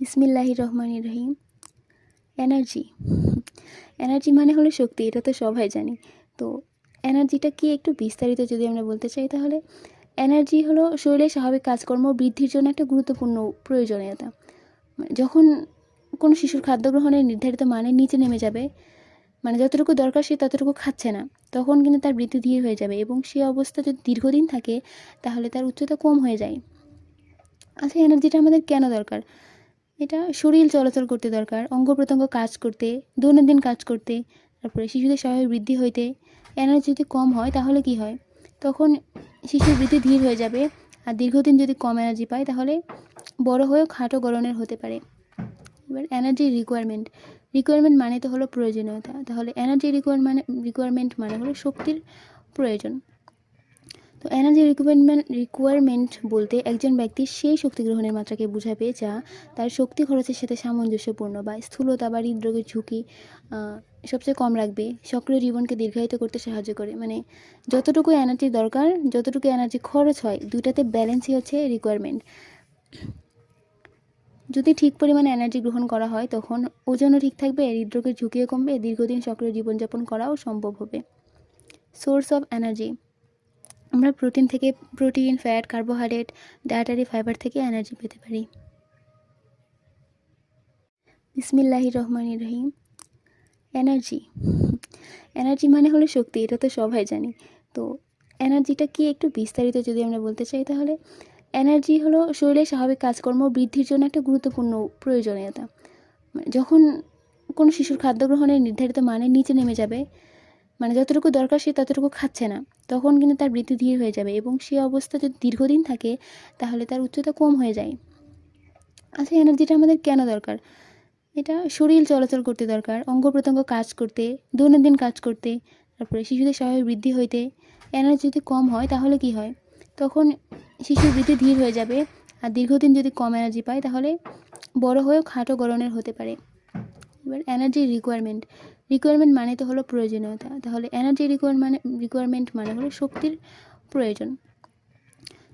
বিসমিল্লাহির রহমানির রহিম। Energy energy মানে হলো শক্তি, এটা তো সবাই জানি। তো এনার্জিটা কি একটু বিস্তারিত যদি আমরা বলতে চাই, তাহলে এনার্জি হলো শরীরের স্বাভাবিক কাজকর্ম বৃদ্ধির জন্য একটা গুরুত্বপূর্ণ প্রয়োজনীয়তা। যখন কোনো শিশুর খাদ্য গ্রহণের নির্ধারিত মানের নিচে নেমে যাবে, মানে যতটুকু দরকার সে ততটুকু খাচ্ছে না, তখন কিন্তু তার বৃদ্ধি ধীর হয়ে যাবে এবং সে অবস্থা যদি দীর্ঘদিন থাকে তাহলে তার উচ্চতা কম হয়ে যায়। আচ্ছা, এনার্জিটা আমাদের কেন দরকার? এটা শরীর চলাচল করতে দরকার, অঙ্গ প্রত্যঙ্গ কাজ করতে, দৈনন্দিন কাজ করতে, তারপরে শিশুদের স্বাভাবিক বৃদ্ধি হইতে। এনার্জি যদি কম হয় তাহলে কি হয়? তখন শিশুর বৃদ্ধি ধীর হয়ে যাবে, আর দীর্ঘদিন যদি কম এনার্জি পায় তাহলে বড় হয়েও খাটো গড়নের হতে পারে। এবার এনার্জি রিকোয়ারমেন্ট মানে তো হলো প্রয়োজনীয়তা, তাহলে এনার্জি রিকোয়ারমেন্ট মানে হলো শক্তির প্রয়োজন। তো এনার্জি রিকোয়ারমেন্ট বলতে একজন ব্যক্তির সেই শক্তি গ্রহণের মাত্রাকে বোঝাবে যা তার শক্তি খরচের সাথে সামঞ্জস্যপূর্ণ, বা স্থূলতা বা হৃদরোগের ঝুঁকি সবচেয়ে কম রাখবে, সক্রিয় জীবনকে দীর্ঘায়িত করতে সাহায্য করে। মানে যতটুকু এনার্জি দরকার, যতটুকু এনার্জি খরচ হয়, দুইটাতে ব্যালেন্সই হচ্ছে রিকোয়ারমেন্ট। যদি ঠিক পরিমাণে এনার্জি গ্রহণ করা হয় তখন ওজনও ঠিক থাকবে, হৃদরোগের ঝুঁকিও কমবে, দীর্ঘদিন সক্রিয় জীবনযাপন করাও সম্ভব হবে। সোর্স অফ এনার্জি, আমরা protein, fat, carbohydrate, dietary fibre থেকে এনার্জি পেতে পারি। বিসমিল্লাহির রহমানির রহিম। এনার্জি মানে হলো শক্তি, এটা তো সবাই জানি। তো এনার্জিটা কি একটু বিস্তারিত যদি আমরা বলতে চাই, তাহলে এনার্জি হলো শরীরের স্বাভাবিক কাজকর্ম বৃদ্ধির জন্য একটা গুরুত্বপূর্ণ প্রয়োজনীয়তা। যখন কোনো শিশুর খাদ্য গ্রহণের নির্ধারিত মানের নিচে নেমে যাবে, মানে যতটুকু দরকার সে ততটুকু খাচ্ছে না, তখন কিন্তু তার বৃদ্ধি ধীর হয়ে যাবে এবং সে অবস্থা যদি দীর্ঘদিন থাকে তাহলে তার উচ্চতা কম হয়ে যায়। আচ্ছা, এনার্জিটা আমাদের কেন দরকার? এটা শরীর চলাচল করতে দরকার, অঙ্গ প্রত্যঙ্গ কাজ করতে, দৈনন্দিন কাজ করতে, তারপরে শিশুদের স্বাভাবিক বৃদ্ধি হইতে। এনার্জি যদি কম হয় তাহলে কি হয়? তখন শিশুর বৃদ্ধি ধীর হয়ে যাবে, আর দীর্ঘদিন যদি কম এনার্জি পায় তাহলে বড় হয়েও খাটো গড়নের হতে পারে। এবার এনার্জি রিকোয়ারমেন্ট মানে তো হলো প্রয়োজনীয়তা, তাহলে এনার্জি রিকোয়ারমেন্ট মানে হলো শক্তির প্রয়োজন।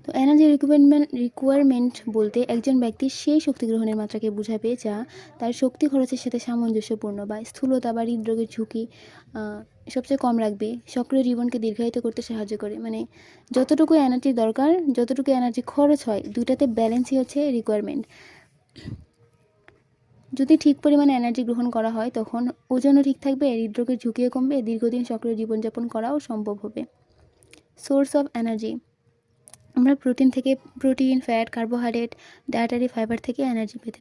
তো এনার্জি রিকোয়ারমেন্ট বলতে একজন ব্যক্তির সেই শক্তি গ্রহণের মাত্রাকে বোঝাবে যা তার শক্তি খরচের সাথে সামঞ্জস্যপূর্ণ, বা স্থূলতা বা হৃদরোগের ঝুঁকি সবচেয়ে কম রাখবে, সক্রিয় জীবনকে দীর্ঘায়িত করতে সাহায্য করে। মানে যতটুকু এনার্জি দরকার, যতটুকু এনার্জি খরচ হয়, দুইটাতে ব্যালেন্সই হচ্ছে রিকোয়ারমেন্ট। যদি ঠিক পরিমাণে এনার্জি গ্রহণ করা হয় তখন ওজনও ঠিক থাকবে, হৃদরোগের ঝুঁকিও কমবে, দীর্ঘদিন সক্রিয় জীবনযাপন করাও সম্ভব হবে। সোর্স অফ এনার্জি, আমরা protein, fat, carbohydrate, dietary fibre থেকে এনার্জি পেতে